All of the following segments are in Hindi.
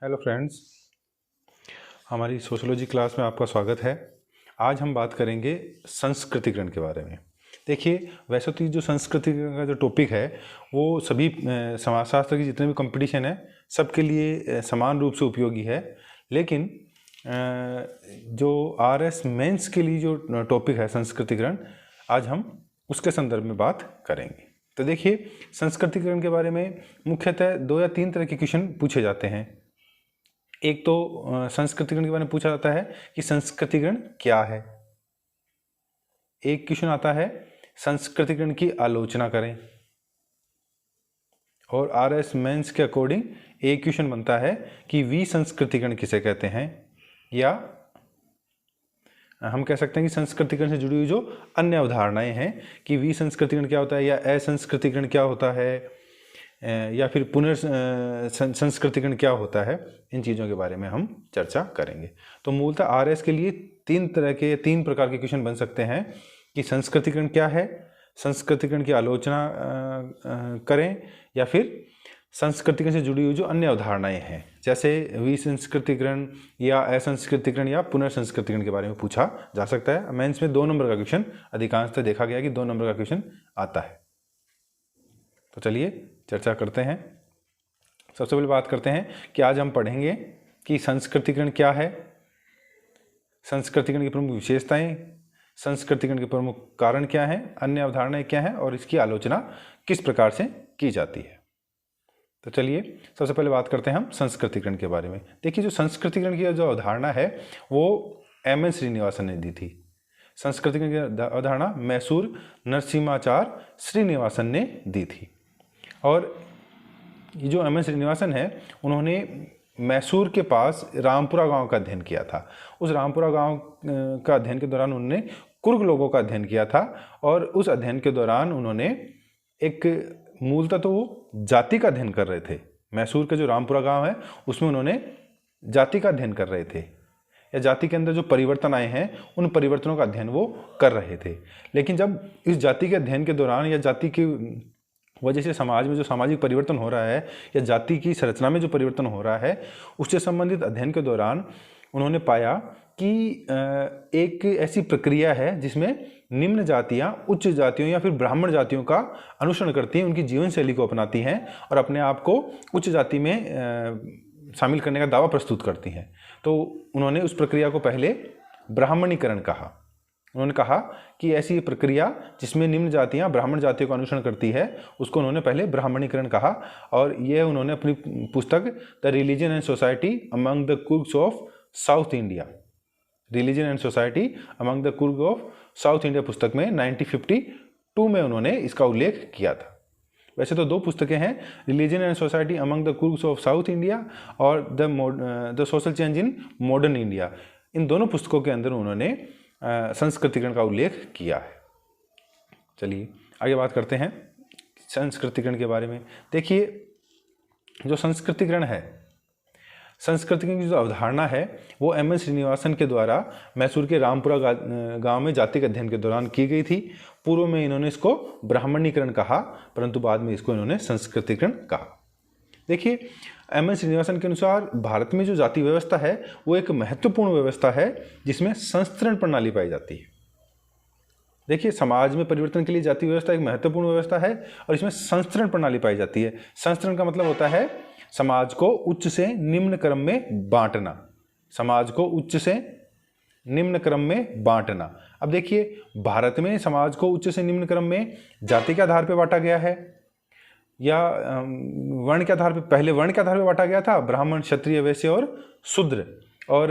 हेलो फ्रेंड्स, हमारी सोशियोलॉजी क्लास में आपका स्वागत है। आज हम बात करेंगे संस्कृतिकरण के बारे में। देखिए, वैसे तो ये जो संस्कृतिकरण का जो टॉपिक है वो सभी समाजशास्त्र की जितने भी कंपटीशन है सबके लिए समान रूप से उपयोगी है। लेकिन जो आरएस मेंस के लिए जो टॉपिक है संस्कृतिकरण, आज हम उसके संदर्भ में बात करेंगे। तो देखिए, संस्कृतिकरण के बारे में मुख्यतः 2 या 3 तरह के क्वेश्चन पूछे जाते हैं। एक तो संस्कृतिकरण के बारे में पूछा जाता है कि संस्कृतिकरण क्या है। एक क्वेश्चन आता है संस्कृतिकरण की आलोचना करें। और आरएस मेंस के अकॉर्डिंग एक क्वेश्चन बनता है कि विसंस्कृतिकरण किसे कहते हैं, या हम कह सकते हैं कि संस्कृतिकरण से जुड़ी हुई जो अन्य अवधारणाएं हैं कि विसंस्कृतिकरण क्या होता है, या असंस्कृतिकरण क्या होता है, या फिर पुनर्संस्कृतिकरण क्या होता है। इन चीज़ों के बारे में हम चर्चा करेंगे। तो मूलतः आरएस के लिए 3 प्रकार के क्वेश्चन बन सकते हैं कि संस्कृतिकरण क्या है, संस्कृतिकरण की आलोचना करें, या फिर संस्कृतिकरण से जुड़ी हुई जो अन्य अवधारणाएं हैं जैसे विसंस्कृतिकरण या असंस्कृतिकरण या पुनर्संस्कृतिकरण के बारे में पूछा जा सकता है। मेंस में 2 नंबर का क्वेश्चन अधिकांशतः देखा गया कि 2 नंबर का क्वेश्चन आता है। तो चलिए चर्चा करते हैं। सबसे पहले बात करते हैं कि आज हम पढ़ेंगे कि संस्कृतिकरण क्या है, संस्कृतिकरण की प्रमुख विशेषताएं, संस्कृतिकरण के प्रमुख कारण क्या हैं, अन्य अवधारणाएं क्या हैं और इसकी आलोचना किस प्रकार से की जाती है। तो चलिए सबसे पहले बात करते हैं हम संस्कृतिकरण के बारे में। देखिए, जो संस्कृतिकरण की जो अवधारणा है वो एम.एन. श्रीनिवासन ने दी थी। संस्कृतिकरण की अवधारणा मैसूर नरसिम्हाचार्य श्रीनिवासन ने दी थी। और ये जो एम.एन. श्रीनिवासन है, उन्होंने मैसूर के पास रामपुरा गांव का अध्ययन किया था। उस रामपुरा गांव का अध्ययन के दौरान उन्होंने कुर्ग लोगों का अध्ययन किया था। और उस अध्ययन के दौरान उन्होंने एक मूलतः तो वो जाति का अध्ययन कर रहे थे। मैसूर का जो रामपुरा गांव है उसमें उन्होंने जाति का अध्ययन कर रहे थे, या जाति के अंदर जो परिवर्तन आए हैं उन परिवर्तनों का अध्ययन वो कर रहे थे। लेकिन जब इस जाति के अध्ययन के दौरान या जाति की वजह से समाज में जो सामाजिक परिवर्तन हो रहा है या जाति की संरचना में जो परिवर्तन हो रहा है उससे संबंधित अध्ययन के दौरान उन्होंने पाया कि एक ऐसी प्रक्रिया है जिसमें निम्न जातियां उच्च जातियों या फिर ब्राह्मण जातियों का अनुसरण करती हैं, उनकी जीवन शैली को अपनाती हैं और अपने आप को उच्च जाति में शामिल करने का दावा प्रस्तुत करती हैं। तो उन्होंने उस प्रक्रिया को पहले ब्राह्मणीकरण कहा। उन्होंने कहा कि ऐसी प्रक्रिया जिसमें निम्न जातियां ब्राह्मण जातियों का अनुसरण करती है उसको उन्होंने पहले ब्राह्मणीकरण कहा। और यह उन्होंने अपनी पुस्तक the religion and society among the Coorgs of South India, religion and society among the Coorg of South India पुस्तक में 1952 में उन्होंने इसका उल्लेख किया था। वैसे तो 2 पुस्तकें हैं, religion and society among the Coorgs of South India और the social change in modern India. इन दोनों पुस्तकों के अंदर उन्होंने संस्कृतिकरण का उल्लेख किया है। चलिए आगे बात करते हैं संस्कृतिकरण के बारे में। देखिए, जो संस्कृतिकरण है, संस्कृतिकरण की जो अवधारणा है वो एम.एन. श्रीनिवासन के द्वारा मैसूर के रामपुरा गांव में जाति के अध्ययन के दौरान की गई थी। पूर्व में इन्होंने इसको ब्राह्मणीकरण कहा, परंतु बाद में इसको इन्होंने संस्कृतिकरण कहा। देखिए, एम.एन. श्रीनिवासन के अनुसार भारत में जो जाति व्यवस्था है वो एक महत्वपूर्ण व्यवस्था है जिसमें संस्तरण प्रणाली पाई जाती है। देखिए, समाज में परिवर्तन के लिए जाति व्यवस्था एक महत्वपूर्ण व्यवस्था है और इसमें संस्तरण प्रणाली पाई जाती है। संस्तरण का मतलब होता है समाज को उच्च से निम्न क्रम में बांटना, समाज को उच्च से निम्न क्रम में बांटना। अब देखिए, भारत में समाज को उच्च से निम्न क्रम में जाति के आधार पर बांटा गया है या वर्ण के आधार पर? पहले वर्ण के आधार पर बांटा गया था, ब्राह्मण, क्षत्रिय, वैश्य और शूद्र। और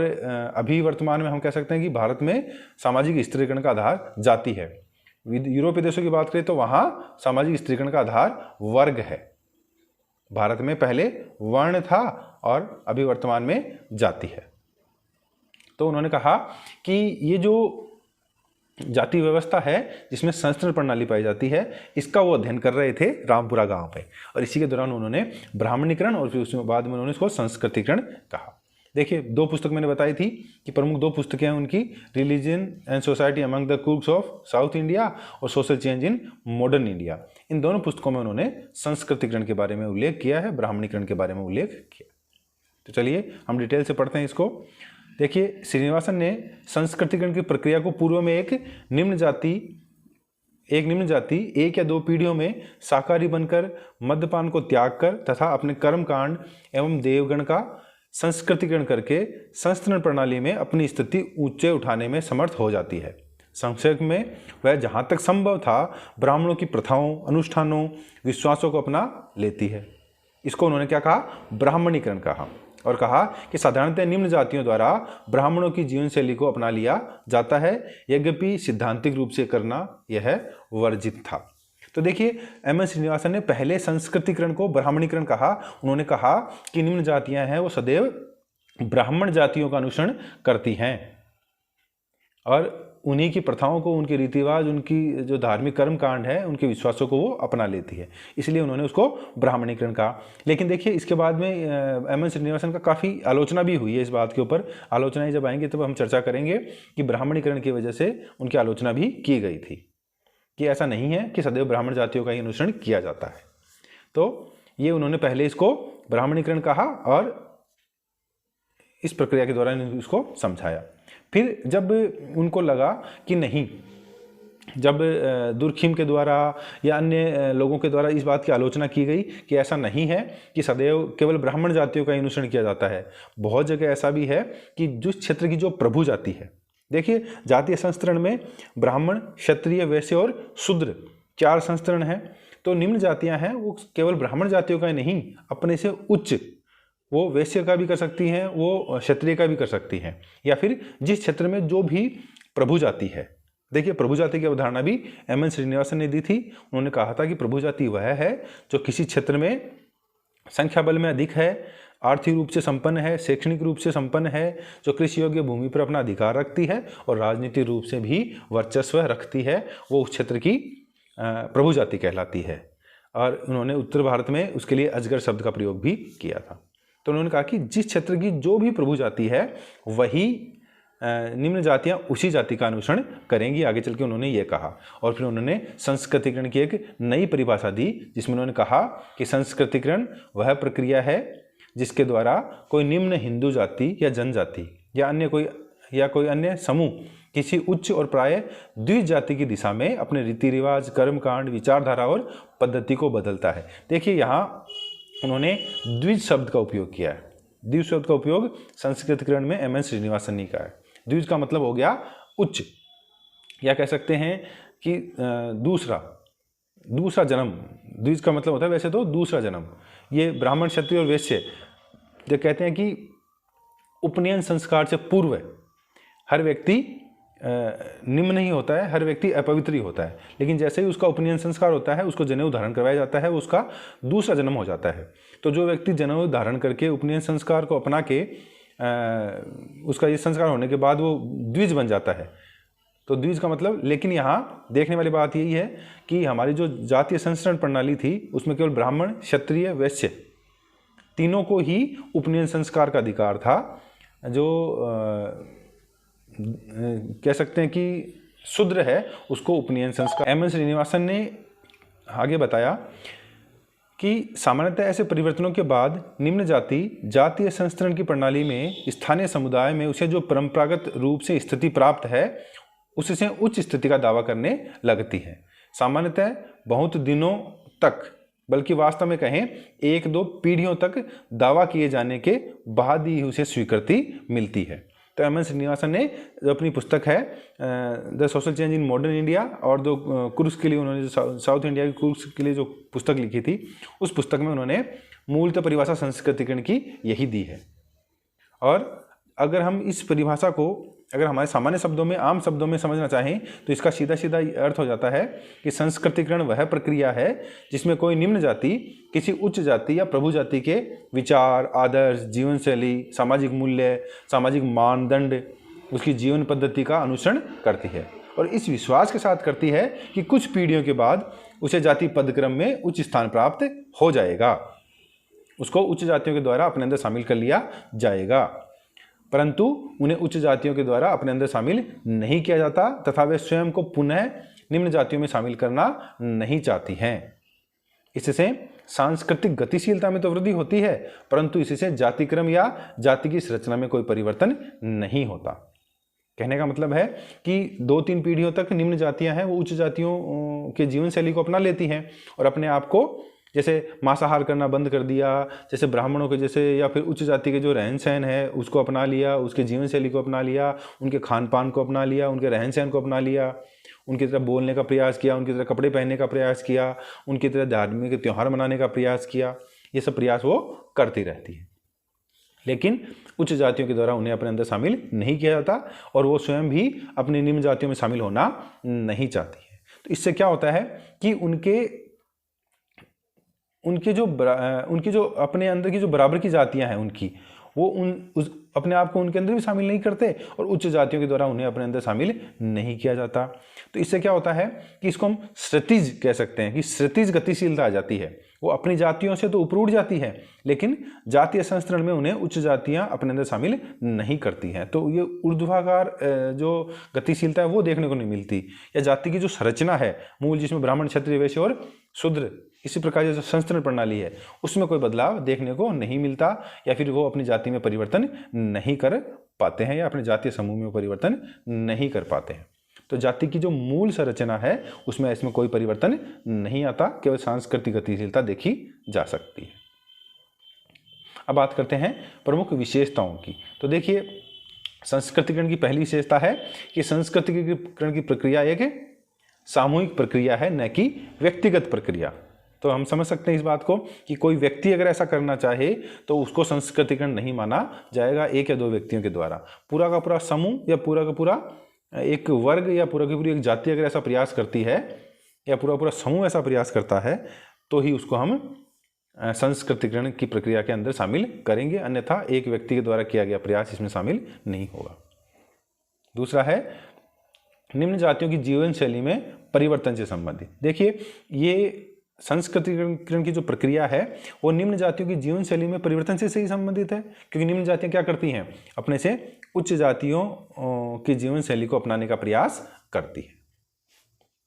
अभी वर्तमान में हम कह सकते हैं कि भारत में सामाजिक स्त्रीकरण का आधार जाति है। यूरोपीय देशों की बात करें तो वहाँ सामाजिक स्त्रीकरण का आधार वर्ग है। भारत में पहले वर्ण था और अभी वर्तमान में जाति है। तो उन्होंने कहा कि ये जो जाति व्यवस्था है जिसमें संस्तरण प्रणाली पाई जाती है, इसका वो अध्ययन कर रहे थे रामपुरा गांव पे। और इसी के दौरान उन्होंने ब्राह्मणीकरण और फिर उसके बाद में उन्होंने इसको संस्कृतिकरण कहा। देखिए, 2 पुस्तक मैंने बताई थी कि प्रमुख 2 पुस्तकें हैं उनकी, religion and society among the Coorgs of South India और social change in modern India. इन दोनों पुस्तकों में उन्होंने संस्कृतिकरण के बारे में उल्लेख किया है, ब्राह्मणीकरण के बारे में उल्लेख किया। तो चलिए हम डिटेल से पढ़ते हैं इसको। देखिए, श्रीनिवासन ने संस्कृतिकरण की प्रक्रिया को पूर्व में एक निम्न जाति एक या दो पीढ़ियों में शाकाहारी बनकर मद्यपान को त्याग कर तथा अपने कर्मकांड एवं देवगण का संस्कृतिकरण करके संस्तरण प्रणाली में अपनी स्थिति ऊंचे उठाने में समर्थ हो जाती है। संक्षेप में वह जहाँ तक संभव था ब्राह्मणों की प्रथाओं, अनुष्ठानों, विश्वासों को अपना लेती है। इसको उन्होंने क्या कहा? ब्राह्मणीकरण कहा। और कहा कि साधारणतः निम्न जातियों द्वारा ब्राह्मणों की जीवन शैली को अपना लिया जाता है, यद्यपि सिद्धांतिक रूप से करना यह वर्जित था। तो देखिए, एम एस श्रीनिवासन ने पहले संस्कृतिकरण को ब्राह्मणीकरण कहा। उन्होंने कहा कि निम्न जातियां हैं वो सदैव ब्राह्मण जातियों का अनुसरण करती हैं और उन्हीं की प्रथाओं को, उनके रीति रिवाज, उनकी जो धार्मिक कर्म कांड है, उनके विश्वासों को वो अपना लेती है, इसलिए उन्होंने उसको ब्राह्मणीकरण कहा। लेकिन देखिए, इसके बाद में एम एस श्रीनिवासन का काफ़ी आलोचना भी हुई है इस बात के ऊपर। आलोचनाएं जब आएंगी तब हम चर्चा करेंगे कि ब्राह्मणीकरण की वजह से उनकी आलोचना भी की गई थी कि ऐसा नहीं है कि सदैव ब्राह्मण जातियों का ही अनुसरण किया जाता है। तो ये उन्होंने पहले इसको ब्राह्मणीकरण कहा और इस प्रक्रिया के दौरान इसको समझाया। फिर जब उनको लगा कि नहीं, जब दुर्खिम के द्वारा या अन्य लोगों के द्वारा इस बात की आलोचना की गई कि ऐसा नहीं है कि सदैव केवल ब्राह्मण जातियों का अनुसरण किया जाता है, बहुत जगह ऐसा भी है कि जिस क्षेत्र की जो प्रभु जाति है, देखिए जातीय संस्तरण में ब्राह्मण, क्षत्रिय, वैश्य और शूद्र 4 संस्तरण हैं। तो निम्न जातियां हैं वो केवल ब्राह्मण जातियों का नहीं, अपने से उच्च वो वैश्य का भी कर सकती हैं, वो क्षत्रिय का भी कर सकती हैं, या फिर जिस क्षेत्र में जो भी प्रभु जाति है। देखिए, प्रभु जाति की अवधारणा भी एम एन श्रीनिवासन ने दी थी। उन्होंने कहा था कि प्रभु जाति वह है जो किसी क्षेत्र में संख्या बल में अधिक है, आर्थिक रूप से संपन्न है, शैक्षणिक रूप से संपन्न है, जो कृषि योग्य भूमि पर अपना अधिकार रखती है और राजनीतिक रूप से भी वर्चस्व रखती है, वो उस क्षेत्र की प्रभु जाति कहलाती है। और उन्होंने उत्तर भारत में उसके लिए अजगर शब्द का प्रयोग भी किया था। तो उन्होंने कहा कि जिस क्षेत्र की जो भी प्रभु जाति है वही निम्न जातियां उसी जाति का अनुसरण करेंगी। आगे चल के उन्होंने ये कहा। और फिर उन्होंने संस्कृतिकरण की एक नई परिभाषा दी, जिसमें उन्होंने कहा कि संस्कृतिकरण वह प्रक्रिया है जिसके द्वारा कोई निम्न हिंदू जाति या जनजाति या कोई अन्य समूह किसी उच्च और प्राय द्विज जाति की दिशा में अपने रीति रिवाज, कर्मकांड, विचारधारा और पद्धति को बदलता है। देखिए, यहाँ उन्होंने द्विज शब्द का उपयोग किया है। द्विज शब्द का उपयोग संस्कृतिकरण में एम एन श्रीनिवासन ने किया है। द्विज का मतलब हो गया उच्च, या कह सकते हैं कि दूसरा जन्म। द्विज का मतलब होता है वैसे तो दूसरा जन्म। ये ब्राह्मण, क्षत्रिय और वैश्य जो कहते हैं कि उपनयन संस्कार से पूर्व हर व्यक्ति निम्न ही होता है, हर व्यक्ति अपवित्र ही होता है। लेकिन जैसे ही उसका उपनयन संस्कार होता है, उसको जनेऊ धारण करवाया जाता है, वो उसका दूसरा जन्म हो जाता है। तो जो व्यक्ति जनेऊ धारण करके उपनयन संस्कार को अपना के उसका ये संस्कार होने के बाद वो द्विज बन जाता है। तो द्विज का मतलब, लेकिन यहाँ देखने वाली बात यही है कि हमारी जो जातीय संस्तरण प्रणाली थी उसमें केवल ब्राह्मण, क्षत्रिय, वैश्य तीनों को ही उपनयन संस्कार का अधिकार था। जो कह सकते हैं कि शूद्र है उसको उपनयन संस्कार। एम एन श्रीनिवासन ने आगे बताया कि सामान्यतः ऐसे परिवर्तनों के बाद निम्न जाति जातीय संस्तरण की प्रणाली में स्थानीय समुदाय में उसे जो परंपरागत रूप से स्थिति प्राप्त है उससे उच्च स्थिति का दावा करने लगती है। सामान्यतः बहुत दिनों तक, बल्कि वास्तव में कहें 1-2 पीढ़ियों तक दावा किए जाने के बाद ही उसे स्वीकृति मिलती है। तो एम एन श्रीनिवासन ने जो अपनी पुस्तक है the social change in modern India, और जो कुर्स के लिए उन्होंने जो साउथ इंडिया की कुर्स के लिए जो पुस्तक लिखी थी, उस पुस्तक में उन्होंने मूलतः परिभाषा संस्कृतिकरण की यही दी है। और अगर हम इस परिभाषा को अगर हमारे सामान्य शब्दों में, आम शब्दों में समझना चाहें तो इसका सीधा सीधा अर्थ हो जाता है कि संस्कृतिकरण वह प्रक्रिया है जिसमें कोई निम्न जाति किसी उच्च जाति या प्रभु जाति के विचार, आदर्श, जीवन शैली, सामाजिक मूल्य, सामाजिक मानदंड, उसकी जीवन पद्धति का अनुसरण करती है और इस विश्वास के साथ करती है कि कुछ पीढ़ियों के बाद उसे जाति पदक्रम में उच्च स्थान प्राप्त हो जाएगा, उसको उच्च जातियों के द्वारा अपने अंदर शामिल कर लिया जाएगा। परंतु उन्हें उच्च जातियों के द्वारा अपने अंदर शामिल नहीं किया जाता तथा वे स्वयं को पुनः निम्न जातियों में शामिल करना नहीं चाहती हैं। इससे सांस्कृतिक गतिशीलता में तो वृद्धि होती है, परंतु इससे जातिक्रम या जाति की संरचना में कोई परिवर्तन नहीं होता। कहने का मतलब है कि 2-3 पीढ़ियों तक निम्न जातियां हैं वो उच्च जातियों के जीवन शैली को अपना लेती हैं और अपने आप को जैसे मांसाहार करना बंद कर दिया, जैसे ब्राह्मणों के जैसे या फिर उच्च जाति के जो रहन सहन है उसको अपना लिया, उसके जीवन शैली को अपना लिया, उनके खान पान को अपना लिया, उनके रहन सहन को अपना लिया, उनकी तरह बोलने का प्रयास किया, उनकी तरह कपड़े पहनने का प्रयास किया, उनकी तरह धार्मिक त्यौहार मनाने का प्रयास किया। ये सब प्रयास वो करती रहती है, लेकिन उच्च जातियों के द्वारा उन्हें अपने अंदर शामिल नहीं किया जाता और वो स्वयं भी अपनी निम्न जातियों में शामिल होना नहीं चाहती है। तो इससे क्या होता है कि उनके जो अपने अंदर की जो बराबर की जातियां हैं उनकी वो अपने आप को उनके अंदर भी शामिल नहीं करते और उच्च जातियों के द्वारा उन्हें अपने अंदर शामिल नहीं किया जाता। तो इससे क्या होता है कि इसको हम क्षितिज कह सकते हैं कि क्षितिज गतिशीलता आ जाती है। वो अपनी जातियों से तो ऊपर उठ जाती है, लेकिन जातीय संस्करण में उन्हें उच्च जातियां अपने अंदर शामिल नहीं करती हैं। तो ये ऊर्ध्वाकार जो गतिशीलता है वो देखने को नहीं मिलती। या जाति की जो संरचना है मूल, जिसमें ब्राह्मण, क्षत्रिय, वैश्य और शूद्र, इसी प्रकार की जो संस्करण प्रणाली है उसमें कोई बदलाव देखने को नहीं मिलता, या फिर वो अपनी जाति में परिवर्तन नहीं कर पाते हैं या अपने जातीय समूह में परिवर्तन नहीं कर पाते हैं। तो जाति की जो मूल संरचना है उसमें इसमें कोई परिवर्तन नहीं आता, केवल सांस्कृतिक गतिशीलता देखी जा सकती है। अब बात करते हैं प्रमुख विशेषताओं की। तो देखिए, संस्कृतिकरण की पहली विशेषता है कि संस्कृतिकरण की प्रक्रिया एक सामूहिक प्रक्रिया है, न कि व्यक्तिगत प्रक्रिया। तो हम समझ सकते हैं इस बात को कि कोई व्यक्ति अगर ऐसा करना चाहे तो उसको संस्कृतिकरण नहीं माना जाएगा एक या दो व्यक्तियों के द्वारा। पूरा का पूरा समूह या पूरा का पूरा एक वर्ग या पूरा की पूरी एक जाति अगर ऐसा प्रयास करती है या पूरा पूरा समूह ऐसा प्रयास करता है तो ही उसको हम संस्कृतिकरण की प्रक्रिया के अंदर शामिल करेंगे, अन्यथा एक व्यक्ति के द्वारा किया गया प्रयास इसमें शामिल नहीं होगा। दूसरा है निम्न जातियों की जीवन शैली में परिवर्तन से संबंधित। देखिए, ये संस्कृतिकरण की जो प्रक्रिया है वो निम्न जातियों की जीवन शैली में परिवर्तन से ही संबंधित है, क्योंकि निम्न जातियां क्या करती हैं, अपने से उच्च जातियों की जीवन शैली को अपनाने का प्रयास करती है।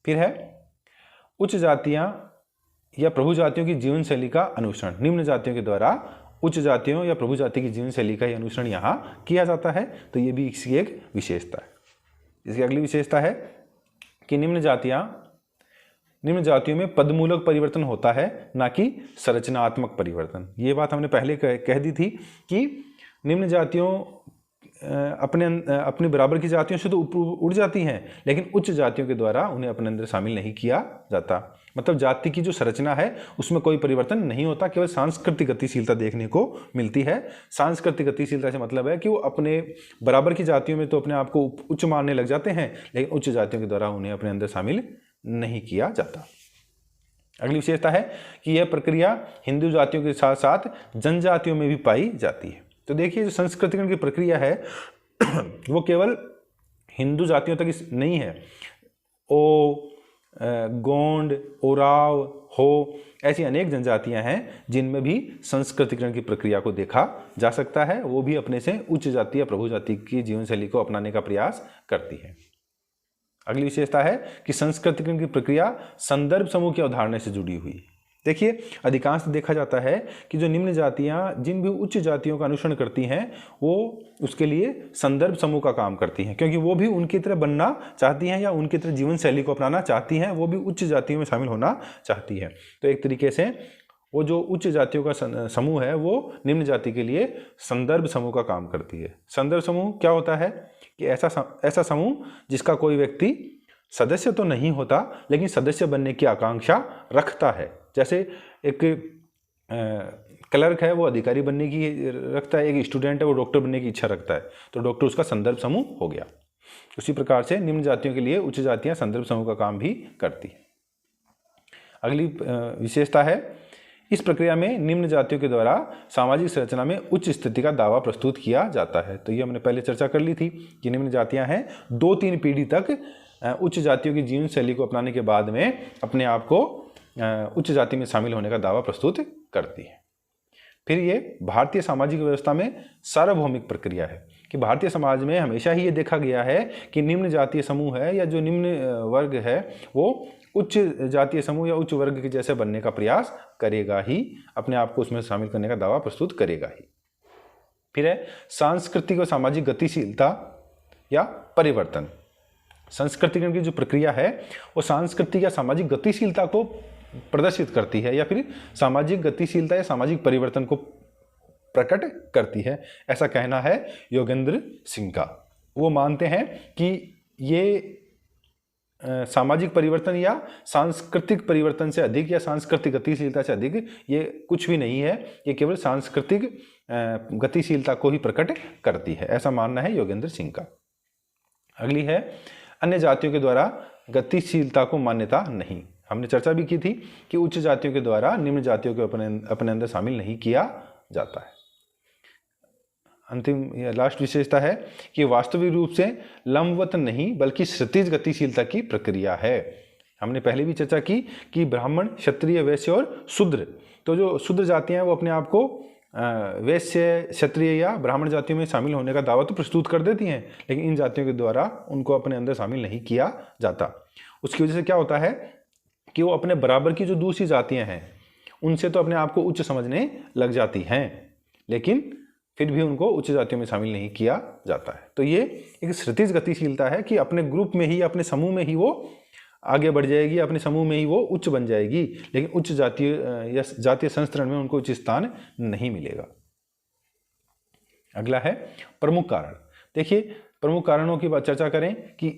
फिर है उच्च जातियां या प्रभु जातियों की जीवन शैली का अनुसरण। निम्न जातियों के द्वारा उच्च जातियों या प्रभु जाति की जीवन शैली का अनुसरण यहाँ किया जाता है, तो ये भी इसकी एक विशेषता है। इसकी अगली विशेषता है कि निम्न जातियों में पदमूलक परिवर्तन होता है, ना कि संरचनात्मक परिवर्तन। ये बात हमने पहले कह दी थी कि निम्न जातियों अपने बराबर की जातियों से तो ऊपर उड़ जाती हैं, लेकिन उच्च जातियों के द्वारा उन्हें अपने अंदर शामिल नहीं किया जाता। मतलब जाति की जो संरचना है उसमें कोई परिवर्तन नहीं होता, केवल सांस्कृतिक गतिशीलता देखने को मिलती है। सांस्कृतिक गतिशीलता से मतलब है कि वो अपने बराबर की जातियों में तो अपने आप को उच्च मानने लग जाते हैं, लेकिन उच्च जातियों के द्वारा उन्हें अपने अंदर शामिल नहीं किया जाता। अगली विशेषता है कि यह प्रक्रिया हिंदू जातियों के साथ साथ जनजातियों में भी पाई जाती है। तो देखिए, जो संस्कृतिकरण की प्रक्रिया है वो केवल हिंदू जातियों तक नहीं है। गोंड, ओराव, हो, ऐसी अनेक जनजातियां हैं जिनमें भी संस्कृतिकरण की प्रक्रिया को देखा जा सकता है। वो भी अपने से उच्च जाति या प्रभु जाति की जीवन शैली को अपनाने का प्रयास करती है। अगली विशेषता है कि संस्कृतिकरण की प्रक्रिया संदर्भ समूह की अवधारणा से जुड़ी हुई। देखिए, अधिकांश देखा जाता है कि जो निम्न जातियां जिन भी उच्च जातियों का अनुसरण करती हैं वो उसके लिए संदर्भ समूह का काम करती हैं, क्योंकि वो भी उनकी तरह बनना चाहती हैं या उनकी तरह जीवन शैली को अपनाना चाहती हैं, वो भी उच्च जातियों में शामिल होना चाहती हैं। तो एक तरीके से वो जो उच्च जातियों का समूह है वो निम्न जाति के लिए संदर्भ समूह का काम करती है। संदर्भ समूह क्या होता है कि ऐसा समूह जिसका कोई व्यक्ति सदस्य तो नहीं होता लेकिन सदस्य बनने की आकांक्षा रखता है। जैसे एक क्लर्क है वो अधिकारी बनने की रखता है, एक स्टूडेंट है वो डॉक्टर बनने की इच्छा रखता है, तो डॉक्टर उसका संदर्भ समूह हो गया। उसी प्रकार से निम्न जातियों के लिए उच्च जातियां संदर्भ समूह का काम भी करती है। अगली विशेषता है, इस प्रक्रिया में निम्न जातियों के द्वारा सामाजिक संरचना में उच्च स्थिति का दावा प्रस्तुत किया जाता है। तो ये हमने पहले चर्चा कर ली थी कि निम्न जातियां हैं 2-3 पीढ़ी तक उच्च जातियों की जीवन शैली को अपनाने के बाद में अपने आप को उच्च जाति में शामिल होने का दावा प्रस्तुत करती है। फिर ये भारतीय सामाजिक व्यवस्था में सार्वभौमिक प्रक्रिया है कि भारतीय समाज में हमेशा ही ये देखा गया है कि निम्न जातीय समूह है या जो निम्न वर्ग है वो उच्च जातीय समूह या उच्च वर्ग के जैसे बनने का प्रयास करेगा ही, अपने आप को उसमें शामिल करने का दावा प्रस्तुत करेगा ही। फिर है सांस्कृतिक और सामाजिक गतिशीलता या परिवर्तन। संस्कृतिकरण की जो प्रक्रिया है वो सांस्कृतिक या सामाजिक गतिशीलता को प्रदर्शित करती है या फिर सामाजिक गतिशीलता या सामाजिक परिवर्तन को प्रकट करती है, ऐसा कहना है योगेंद्र सिंह का। वो मानते हैं कि ये सामाजिक परिवर्तन या सांस्कृतिक परिवर्तन से अधिक या सांस्कृतिक गतिशीलता से अधिक ये कुछ भी नहीं है, ये केवल सांस्कृतिक गतिशीलता को ही प्रकट करती है, ऐसा मानना है योगेंद्र सिंह का। अगली है अन्य जातियों के द्वारा गतिशीलता को मान्यता नहीं। हमने चर्चा भी की थी कि उच्च जातियों के द्वारा निम्न जातियों को अपने अंदर शामिल नहीं किया जाता है। अंतिम या लास्ट विशेषता है कि वास्तविक रूप से लंबवत नहीं बल्कि क्षितिज गतिशीलता की प्रक्रिया है। हमने पहले भी चर्चा की कि ब्राह्मण, क्षत्रिय, वैश्य और शूद्र, तो जो शूद्र जातियां हैं वो अपने आप को वैश्य, क्षत्रिय या ब्राह्मण जातियों में शामिल होने का दावा तो प्रस्तुत कर देती हैं, लेकिन इन जातियों के द्वारा उनको अपने अंदर शामिल नहीं किया जाता। उसकी वजह से क्या होता है कि वो अपने बराबर की जो दूसरी जातियां हैं उनसे तो अपने आप को उच्च समझने लग जाती हैं, लेकिन फिर भी उनको उच्च जातियों में शामिल नहीं किया जाता है। तो ये एक क्षितिज गतिशीलता है कि अपने ग्रुप में ही, अपने समूह में ही वो आगे बढ़ जाएगी, अपने समूह में ही वो उच्च बन जाएगी, लेकिन उच्च जातीय या जातीय संस्तरण में उनको उच्च स्थान नहीं मिलेगा। अगला है प्रमुख कारण। देखिए, प्रमुख कारणों की बात चर्चा करें कि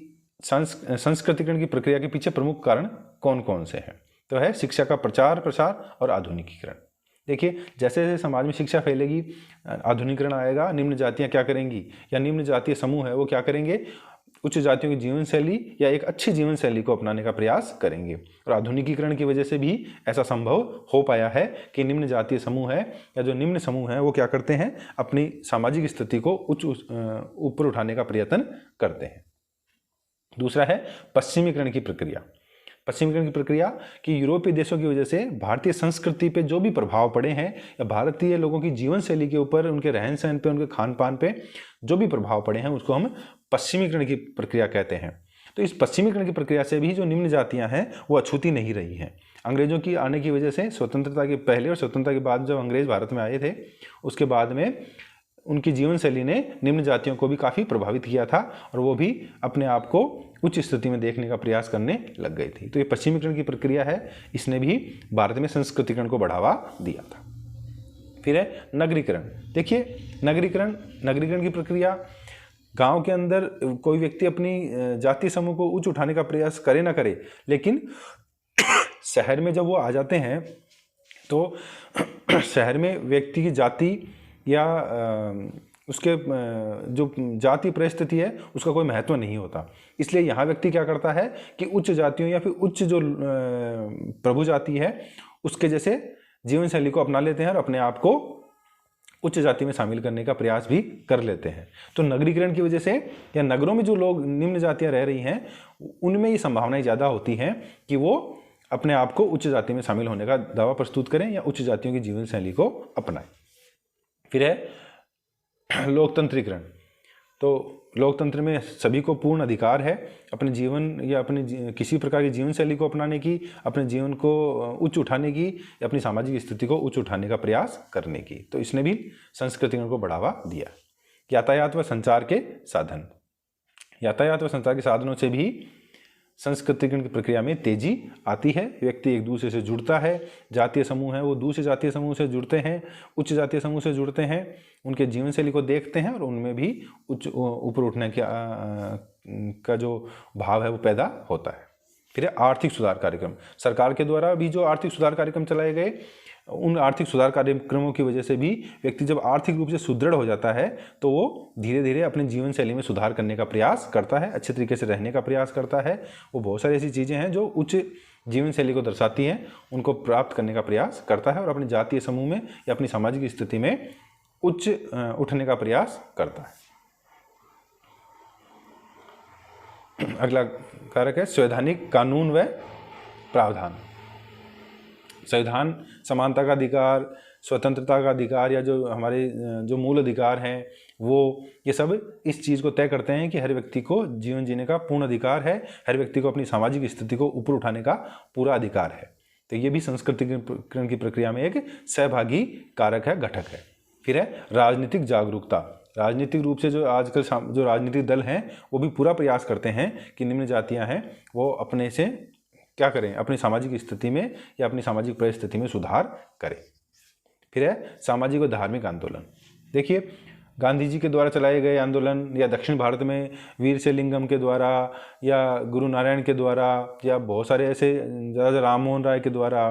संस्कृतिकरण की प्रक्रिया के पीछे प्रमुख कारण कौन कौन से हैं। तो है शिक्षा का प्रचार प्रसार और आधुनिकीकरण। देखिए, जैसे जैसे समाज में शिक्षा फैलेगी, आधुनिकीकरण आएगा, निम्न जातियां क्या करेंगी या निम्न जातीय समूह है वो क्या करेंगे, उच्च जातियों की जीवन शैली या एक अच्छी जीवन शैली को अपनाने का प्रयास करेंगे। और आधुनिकीकरण की वजह से भी ऐसा संभव हो पाया है कि निम्न जातीय समूह है या जो निम्न समूह है वो क्या करते हैं, अपनी सामाजिक स्थिति को ऊपर उठाने का प्रयत्न करते हैं। दूसरा है पश्चिमीकरण की प्रक्रिया। पश्चिमीकरण की प्रक्रिया कि यूरोपीय देशों की वजह से भारतीय संस्कृति पे जो भी प्रभाव पड़े हैं या भारतीय लोगों की जीवन शैली के ऊपर, उनके रहन सहन पे, उनके खान पान पे जो भी प्रभाव पड़े हैं उसको हम पश्चिमीकरण की प्रक्रिया कहते हैं। तो इस पश्चिमीकरण की प्रक्रिया से भी जो निम्न जातियां हैं वो अछूती नहीं रही हैं। अंग्रेजों की आने की वजह से, स्वतंत्रता के पहले और स्वतंत्रता के बाद जब अंग्रेज भारत में आए थे, उसके बाद में उनकी जीवन शैली ने निम्न जातियों को भी काफ़ी प्रभावित किया था और वो भी अपने आप को उच्च स्थिति में देखने का प्रयास करने लग गई थी। तो ये पश्चिमीकरण की प्रक्रिया है, इसने भी भारत में संस्कृतिकरण को बढ़ावा दिया था। फिर है नगरीकरण। देखिए, नगरीकरण की प्रक्रिया, गांव के अंदर कोई व्यक्ति अपनी जाति समूह को उच्च उठाने का प्रयास करे ना करे, लेकिन शहर में जब वो आ जाते हैं तो शहर में व्यक्ति की जाति या उसके जो जाति परिस्थिति है उसका कोई महत्व नहीं होता। इसलिए यहाँ व्यक्ति क्या करता है कि उच्च जातियों या फिर उच्च जो प्रभु जाति है उसके जैसे जीवन शैली को अपना लेते हैं और अपने आप को उच्च जाति में शामिल करने का प्रयास भी कर लेते हैं। तो नगरीकरण की वजह से या नगरों में जो लोग निम्न जातियाँ रह रही हैं उनमें ये संभावनाएं ज़्यादा होती हैं कि वो अपने आप को उच्च जाति में शामिल होने का दावा प्रस्तुत करें या उच्च जातियों की जीवन शैली को अपनाएं। फिर है लोकतंत्रीकरण। तो लोकतंत्र में सभी को पूर्ण अधिकार है अपने जीवन या अपने किसी प्रकार की जीवन शैली को अपनाने की, अपने जीवन को उच्च उठाने की या अपनी सामाजिक स्थिति को उच्च उठाने का प्रयास करने की। तो इसने भी संस्कृतिकरण को बढ़ावा दिया। यातायात व संचार के साधन। यातायात व संचार के साधनों से भी संस्कृतिकरण की प्रक्रिया में तेजी आती है। व्यक्ति एक दूसरे से जुड़ता है, जातीय समूह है वो दूसरे जातीय समूह से जुड़ते हैं, उच्च जातीय समूह से जुड़ते हैं, उनके जीवन शैली को देखते हैं और उनमें भी उच्च ऊपर उठने का जो भाव है वो पैदा होता है। फिर आर्थिक सुधार कार्यक्रम। सरकार के द्वारा भी जो आर्थिक सुधार कार्यक्रम चलाए गए, उन आर्थिक सुधार कार्यक्रमों की वजह से भी व्यक्ति जब आर्थिक रूप से सुदृढ़ हो जाता है तो वो धीरे धीरे अपने जीवन शैली में सुधार करने का प्रयास करता है, अच्छे तरीके से रहने का प्रयास करता है। वो बहुत सारी ऐसी चीज़ें हैं जो उच्च जीवन शैली को दर्शाती हैं, उनको प्राप्त करने का प्रयास करता है और अपने जातीय समूह में या अपनी सामाजिक स्थिति में उच्च उठने का प्रयास करता है। अगला कारक है संवैधानिक कानून व प्रावधान। संविधान समानता का अधिकार, स्वतंत्रता का अधिकार या जो हमारे जो मूल अधिकार हैं वो, ये सब इस चीज़ को तय करते हैं कि हर व्यक्ति को जीवन जीने का पूर्ण अधिकार है, हर व्यक्ति को अपनी सामाजिक स्थिति को ऊपर उठाने का पूरा अधिकार है। तो ये भी संस्कृतिकरण की प्रक्रिया में एक सहभागी कारक है, घटक है। फिर है राजनीतिक जागरूकता। राजनीतिक रूप से जो आजकल जो राजनीतिक दल हैं वो भी पूरा प्रयास करते हैं कि निम्न जातियां हैं वो अपने से क्या करें, अपनी सामाजिक स्थिति में या अपनी सामाजिक परिस्थिति में सुधार करें। फिर है सामाजिक और धार्मिक आंदोलन। देखिए गांधी जी के द्वारा चलाए गए आंदोलन या दक्षिण भारत में वीर सेलिंगम के द्वारा या गुरु नारायण के द्वारा या बहुत सारे ऐसे राजा राम मोहन राय के द्वारा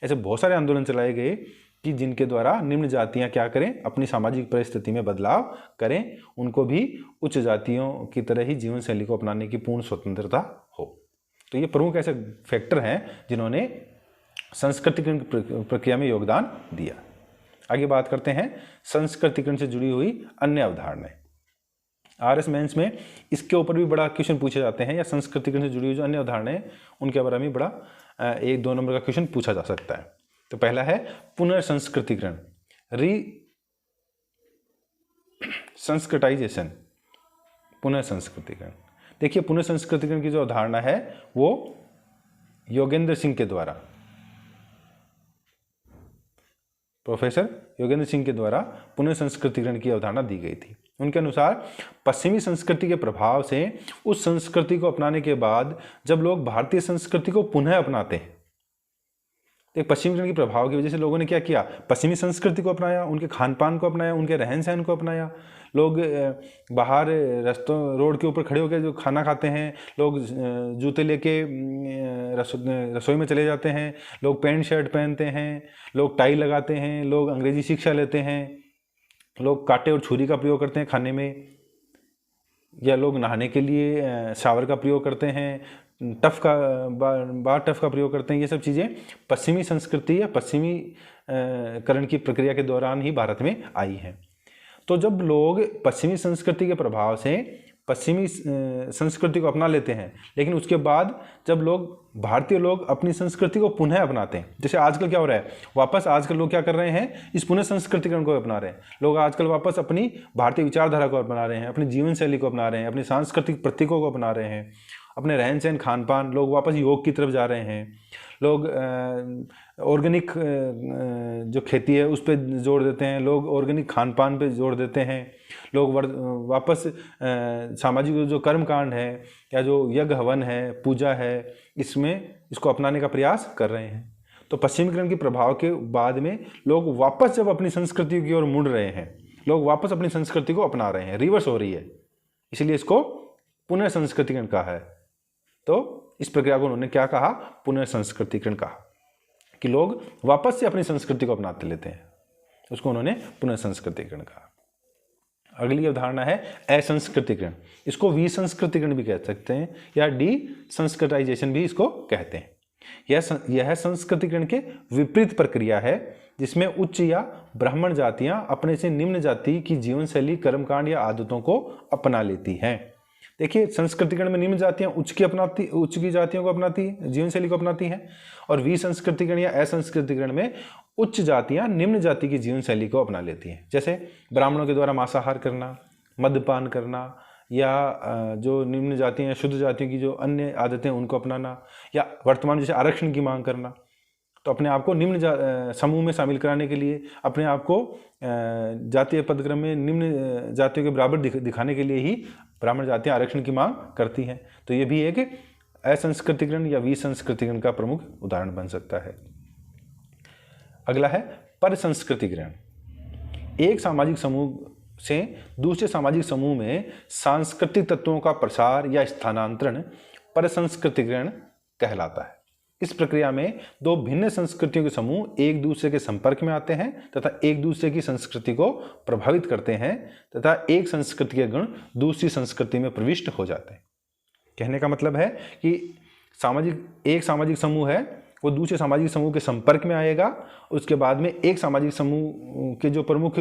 ऐसे बहुत सारे आंदोलन चलाए गए कि जिनके द्वारा निम्न जातियां क्या करें, अपनी सामाजिक परिस्थिति में बदलाव करें, उनको भी उच्च जातियों की तरह ही जीवन शैली को अपनाने की पूर्ण स्वतंत्रता हो। तो ये प्रमुख ऐसे फैक्टर हैं जिन्होंने संस्कृतिकरण प्रक्रिया में योगदान दिया। आगे बात करते हैं संस्कृतिकरण से जुड़ी हुई अन्य अवधारणाएं। आरएस मेंस में इसके ऊपर भी बड़ा क्वेश्चन पूछे जाते हैं, या संस्कृतिकरण से जुड़ी हुई जो अन्य अवधारणाएं उनके बारे में बड़ा 1-2 नंबर का क्वेश्चन पूछा जा सकता है। तो पहला है पुनर्संस्कृतिकरण, संस्कृताइजेशन, पुनर्संस्कृतिकरण। देखिए पुनर्संस्कृतिकरण की जो अवधारणा है वो योगेंद्र सिंह के द्वारा, प्रोफेसर योगेंद्र सिंह के द्वारा पुनर्संस्कृतिकरण की अवधारणा दी गई थी। उनके अनुसार पश्चिमी संस्कृति के प्रभाव से उस संस्कृति को अपनाने के बाद जब लोग भारतीय संस्कृति को पुनः अपनाते हैं, एक पश्चिमीकरण के प्रभाव की वजह से लोगों ने क्या किया, पश्चिमी संस्कृति को अपनाया, उनके खान पान को अपनाया, उनके रहन सहन को अपनाया। लोग बाहर रस्तों रोड के ऊपर खड़े होकर जो खाना खाते हैं, लोग जूते लेके रसोई में चले जाते हैं, लोग पैंट शर्ट पहनते हैं, लोग टाई लगाते हैं, लोग अंग्रेजी शिक्षा लेते हैं, लोग कांटे और छुरी का प्रयोग करते हैं खाने में, या लोग नहाने के लिए शावर का प्रयोग करते हैं, टफ का बार टफ का प्रयोग करते हैं। ये सब चीज़ें पश्चिमी संस्कृति या पश्चिमी करण की प्रक्रिया के दौरान ही भारत में आई हैं। तो जब लोग पश्चिमी संस्कृति के प्रभाव से पश्चिमी संस्कृति को अपना लेते हैं, लेकिन उसके बाद जब भारतीय लोग अपनी संस्कृति को पुनः अपनाते हैं, जैसे आजकल क्या हो रहा है, वापस आजकल लोग क्या कर रहे हैं, इस पुनः संस्कृतिकरण को अपना रहे हैं। लोग आजकल वापस अपनी भारतीय विचारधारा को अपना रहे हैं, अपनी जीवन शैली को अपना रहे हैं, अपनी सांस्कृतिक प्रतीकों को अपना रहे हैं, अपने रहन सहन खान पान, लोग वापस योग की तरफ जा रहे हैं। लोग ऑर्गेनिक जो खेती है उस पर जोर देते हैं, लोग ऑर्गेनिक खान पान पे जोर देते हैं। लोग वापस सामाजिक जो कर्म कांड है या जो यज्ञ हवन है, पूजा है, इसको अपनाने का प्रयास कर रहे हैं। तो पश्चिमीकरण के प्रभाव के बाद में लोग वापस जब अपनी संस्कृति की ओर मुड़ रहे हैं, लोग वापस अपनी संस्कृति को अपना रहे हैं, रिवर्स हो रही है, इसलिए इसको पुनर्संस्कृतिकरण कहा है। तो इस प्रक्रिया को उन्होंने क्या कहा, पुनर्संस्कृतिकरण कहा, कि लोग वापस से अपनी संस्कृति को अपनाते लेते हैं, उसको उन्होंने पुनर्संस्कृतिकरण कहा। अगली अवधारणा है असंस्कृतिकरण, इसको विसंस्कृतिकरण भी कह सकते हैं या डिसंस्कृताइजेशन भी इसको कहते हैं। यह संस्कृतिकरण के विपरीत प्रक्रिया है जिसमें उच्च या ब्राह्मण जातियां अपने से निम्न जाति की जीवन शैली, कर्मकांड या आदतों को अपना लेती हैं। देखिए संस्कृतिकरण में निम्न जातियां उच्च की जातियों को अपनाती है, जीवन शैली को अपनाती हैं, और विसंस्कृतिकरण या असंस्कृतिकरण में उच्च जातियां निम्न जाति की जीवन शैली को अपना लेती हैं। जैसे ब्राह्मणों के द्वारा मांसाहार करना, मद्यपान करना, या जो निम्न जातियां या शुद्ध जातियों की जो अन्य आदतें उनको अपनाना, या वर्तमान जैसे आरक्षण की मांग करना। तो अपने आप को निम्न समूह में शामिल कराने के लिए, अपने आप को जातीय पदक्रम में निम्न जातियों के बराबर दिखाने के लिए ही ब्राह्मण जातियां आरक्षण की मांग करती हैं। तो ये भी एक असंस्कृतिकरण या विसंस्कृतिकरण का प्रमुख उदाहरण बन सकता है। अगला है परसंस्कृतिकरण। एक सामाजिक समूह से दूसरे सामाजिक समूह में सांस्कृतिक तत्वों का प्रसार या स्थानांतरण परसंस्कृतिकरण कहलाता है। इस प्रक्रिया में दो भिन्न संस्कृतियों के समूह एक दूसरे के संपर्क में आते हैं तथा एक दूसरे की संस्कृति को प्रभावित करते हैं तथा एक संस्कृति के गुण दूसरी संस्कृति में प्रविष्ट हो जाते हैं। कहने का मतलब है कि एक सामाजिक समूह है, वो दूसरे सामाजिक समूह के संपर्क में आएगा, उसके बाद में एक सामाजिक समूह के जो प्रमुख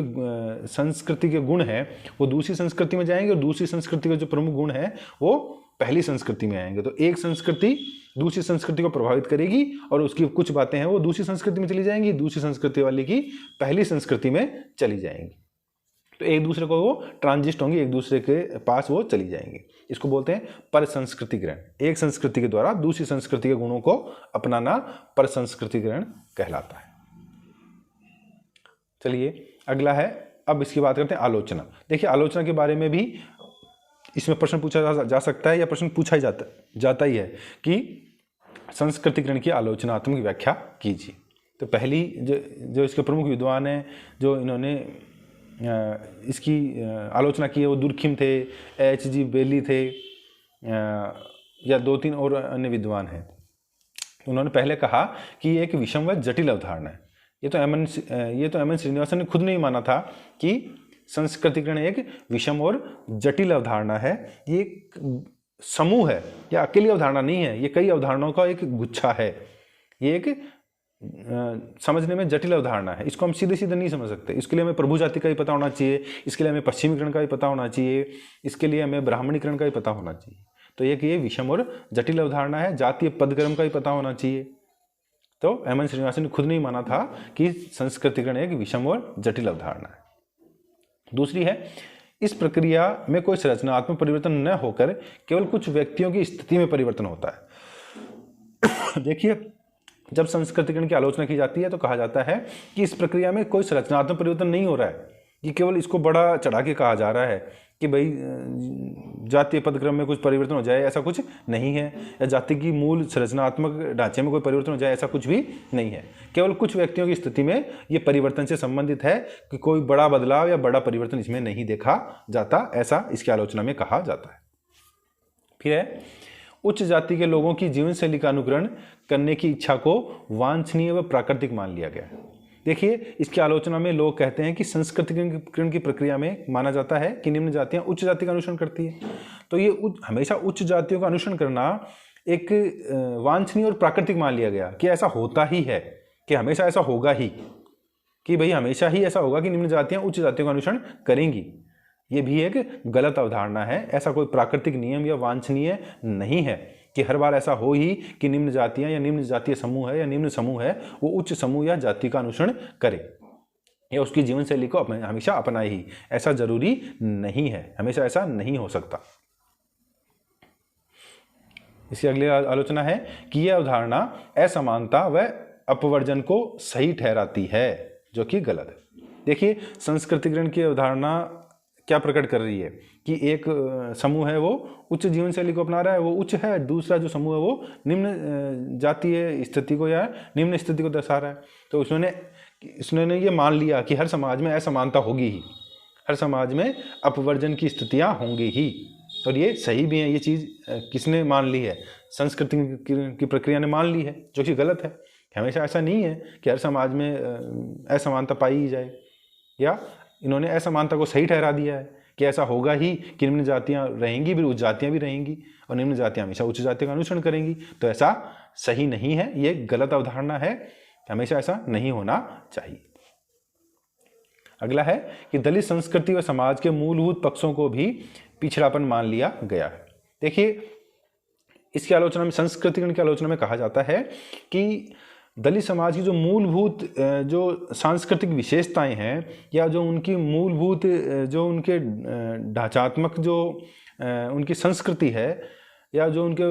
संस्कृति के गुण हैं वो दूसरी संस्कृति में जाएंगे, और दूसरी संस्कृति के जो प्रमुख गुण हैं वो पहली संस्कृति में आएंगे। तो एक संस्कृति दूसरी संस्कृति को प्रभावित करेगी और उसकी कुछ बातें हैं वो दूसरी संस्कृति में चली जाएंगी, दूसरी संस्कृति वाली की पहली संस्कृति में चली जाएंगी। तो एक दूसरे को वो ट्रांजिस्ट होंगी, एक दूसरे के पास वो चली जाएंगी। इसको बोलते हैं पर संस्कृति ग्रहण। एक संस्कृति के द्वारा दूसरी संस्कृति के गुणों को अपनाना पर संस्कृति ग्रहण कहलाता है। चलिए अगला है, अब इसकी बात करते हैं आलोचना। देखिए आलोचना के बारे में भी इसमें प्रश्न पूछा जा सकता है या प्रश्न पूछा ही जाता ही है कि संस्कृति ग्रहण की आलोचनात्मक व्याख्या कीजिए। तो पहली जो इसके प्रमुख विद्वान हैं जो इन्होंने इसकी आलोचना की है वो दुर्खिम थे, H.G. बेली थे या 2-3 और अन्य विद्वान हैं। उन्होंने पहले कहा कि ये एक विषम व जटिल अवधारणा है। ये तो एम एन श्रीनिवासन ने खुद नहीं माना था कि संस्कृतिकरण एक विषम और जटिल अवधारणा है। ये एक समूह है या अकेली अवधारणा नहीं है, ये कई अवधारणाओं का एक गुच्छा है। ये एक समझने में जटिल अवधारणा है, इसको हम सीधे सीधे नहीं समझ सकते। इसके लिए हमें प्रभु जाति का ही पता होना चाहिए, इसके लिए हमें पश्चिमीकरण का ही पता होना चाहिए, इसके लिए हमें ब्राह्मणीकरण का ही पता होना चाहिए। तो ये विषम और जटिल अवधारणा है, जातीय पदक्रम का ही पता होना चाहिए। तो एम एन श्रीनिवासन ने खुद नहीं माना था कि संस्कृतिकरण एक विषम और जटिल अवधारणा है। दूसरी है, इस प्रक्रिया में कोई संरचनात्मक परिवर्तन न होकर केवल कुछ व्यक्तियों की स्थिति में परिवर्तन होता है। देखिए जब संस्कृतिकरण की आलोचना की जाती है तो कहा जाता है कि इस प्रक्रिया में कोई संरचनात्मक परिवर्तन नहीं हो रहा है, कि केवल इसको बड़ा चढ़ा के कहा जा रहा है कि भाई जातीय पदक्रम में कुछ परिवर्तन हो जाए, ऐसा कुछ नहीं है, या जाति की मूल संरचनात्मक ढांचे में कोई परिवर्तन हो जाए, ऐसा कुछ भी नहीं है। केवल कुछ व्यक्तियों की स्थिति में ये परिवर्तन से संबंधित है कि कोई बड़ा बदलाव या बड़ा परिवर्तन इसमें नहीं देखा जाता, ऐसा इसकी आलोचना में कहा जाता है। फिर है, उच्च जाति के लोगों की जीवन शैली का अनुकरण करने की इच्छा को वांछनीय व प्राकृतिक मान लिया गया है। देखिए इसकी आलोचना में लोग कहते हैं कि संस्कृतिकरण की प्रक्रिया में माना जाता है कि निम्न जातियां उच्च जाति का अनुसरण करती है। तो ये हमेशा उच्च जातियों का अनुसरण करना एक वांछनीय और प्राकृतिक मान लिया गया कि ऐसा होता ही है, कि हमेशा ऐसा होगा ही, कि भाई हमेशा ही ऐसा होगा कि निम्न जातियां उच्च जातियों का अनुसरण करेंगी। ये भी एक गलत अवधारणा है। ऐसा कोई प्राकृतिक नियम या वांछनीय नहीं है कि हर बार ऐसा हो ही कि निम्न जातियां या निम्न जातीय समूह है या निम्न समूह है वो उच्च समूह या जाति का अनुसरण करे या उसकी जीवन शैली को हमेशा अपनाए ही। ऐसा जरूरी नहीं है, हमेशा ऐसा नहीं हो सकता। इसकी अगली आलोचना है कि यह अवधारणा असमानता व अपवर्जन को सही ठहराती है, जो कि गलत है। देखिए संस्कृतिकरण की अवधारणा क्या प्रकट कर रही है कि एक समूह है वो उच्च जीवन शैली को अपना रहा है, वो उच्च है, दूसरा जो समूह है वो निम्न जातीय स्थिति को या निम्न स्थिति को दर्शा रहा है। तो उसने ये मान लिया कि हर समाज में असमानता होगी ही, हर समाज में अपवर्जन की स्थितियां होंगी ही। और ये सही भी है, ये चीज़ किसने मान ली है? संस्कृति की प्रक्रिया ने मान ली है, जो कि गलत है। हमेशा ऐसा नहीं है कि हर समाज में असमानता पाई ही जाए, या इन्होंने असमानता को सही ठहरा दिया है कि ऐसा होगा ही कि निम्न जातियां रहेंगी भी उच्च जातियां भी रहेंगी और निम्न जातियां हमेशा उच्च जाति का अनुसरण करेंगी। तो ऐसा सही नहीं है, ये गलत अवधारणा है, हमेशा ऐसा नहीं होना चाहिए। अगला है कि दलित संस्कृति व समाज के मूलभूत पक्षों को भी पिछड़ापन मान लिया गया है। देखिए इसकी आलोचना में, संस्कृतिकरण की आलोचना में कहा जाता है कि दलित समाज की जो मूलभूत जो सांस्कृतिक विशेषताएं हैं या जो उनकी मूलभूत जो उनके ढांचात्मक जो उनकी संस्कृति है या जो उनके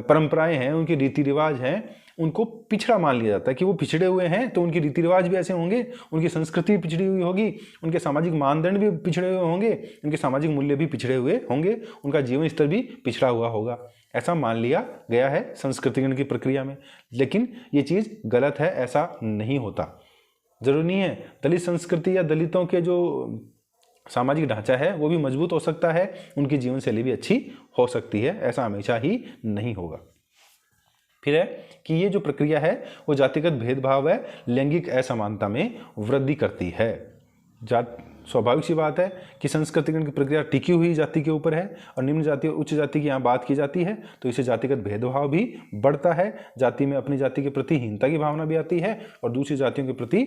परंपराएं हैं, उनके रीति रिवाज हैं, उनको पिछड़ा मान लिया जाता है कि वो पिछड़े हुए हैं तो उनके रीति रिवाज भी ऐसे होंगे, उनकी संस्कृति भी पिछड़ी हुई होगी, उनके सामाजिक मानदंड भी पिछड़े हुए होंगे, उनके सामाजिक मूल्य भी पिछड़े हुए होंगे, उनका जीवन स्तर भी पिछड़ा हुआ होगा। ऐसा मान लिया गया है संस्कृतिकरण की प्रक्रिया में, लेकिन ये चीज़ गलत है, ऐसा नहीं होता। जरूरी नहीं है दलित संस्कृति या दलितों के जो सामाजिक ढांचा है वो भी मजबूत हो सकता है, उनकी जीवन शैली भी अच्छी हो सकती है, ऐसा हमेशा ही नहीं होगा। फिर है कि ये जो प्रक्रिया है वो जातिगत भेदभाव व लैंगिक असमानता में वृद्धि करती है। स्वाभाविक सी बात है कि संस्कृतिकरण की प्रक्रिया टिकी हुई जाति के ऊपर है और निम्न जाति और उच्च जाति की यहाँ बात की जाती है तो इससे जातिगत भेदभाव भी बढ़ता है, जाति में अपनी जाति के प्रति हीनता की भावना भी आती है और दूसरी जातियों के प्रति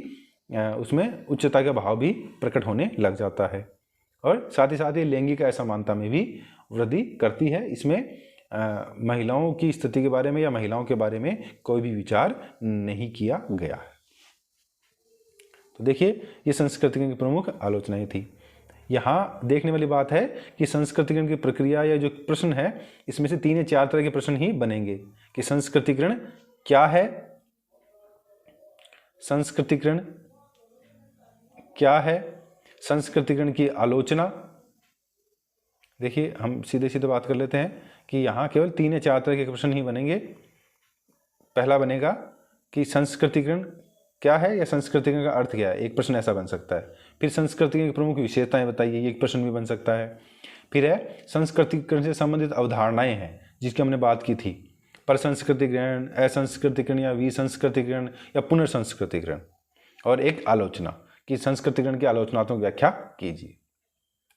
उसमें उच्चता का भाव भी प्रकट होने लग जाता है। और साथ ही साथ ये लैंगिक असमानता में भी वृद्धि करती है। इसमें महिलाओं की स्थिति के बारे में या महिलाओं के बारे में कोई भी विचार नहीं किया गया है। तो देखिए ये संस्कृतिकरण की प्रमुख आलोचनाएं थी। यहाँ देखने वाली बात है कि संस्कृतिकरण की प्रक्रिया या जो प्रश्न है इसमें से 3 या 4 तरह के प्रश्न ही बनेंगे कि संस्कृतिकरण क्या है, संस्कृतिकरण क्या है, संस्कृतिकरण की आलोचना। देखिए हम सीधे सीधे बात कर लेते हैं कि यहाँ केवल 3 या 4 तरह के प्रश्न ही बनेंगे। पहला बनेगा कि संस्कृतिकरण क्या है या संस्कृतिकरण का अर्थ क्या है, एक प्रश्न ऐसा बन सकता है। फिर संस्कृतिकरण की प्रमुख विशेषताएं बताइए, ये एक प्रश्न भी बन सकता है। फिर है संस्कृतिकरण से संबंधित अवधारणाएं हैं जिसकी हमने बात की थी, परसंस्कृतिकरण, असंस्कृतिकरण या विसंस्कृतिकरण या पुनर्संस्कृतिकरण, और एक आलोचना कि संस्कृतिकरण की आलोचनात्मक व्याख्या कीजिए।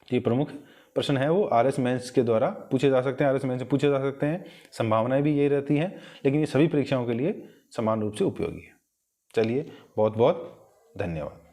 ये प्रमुख प्रश्न है वो RS मेंस के द्वारा पूछे जा सकते हैं, RS मेंस से पूछे जा सकते हैं। संभावनाएं भी यही रहती हैं, लेकिन ये सभी परीक्षाओं के लिए समान रूप से उपयोगी है। चलिए बहुत बहुत धन्यवाद।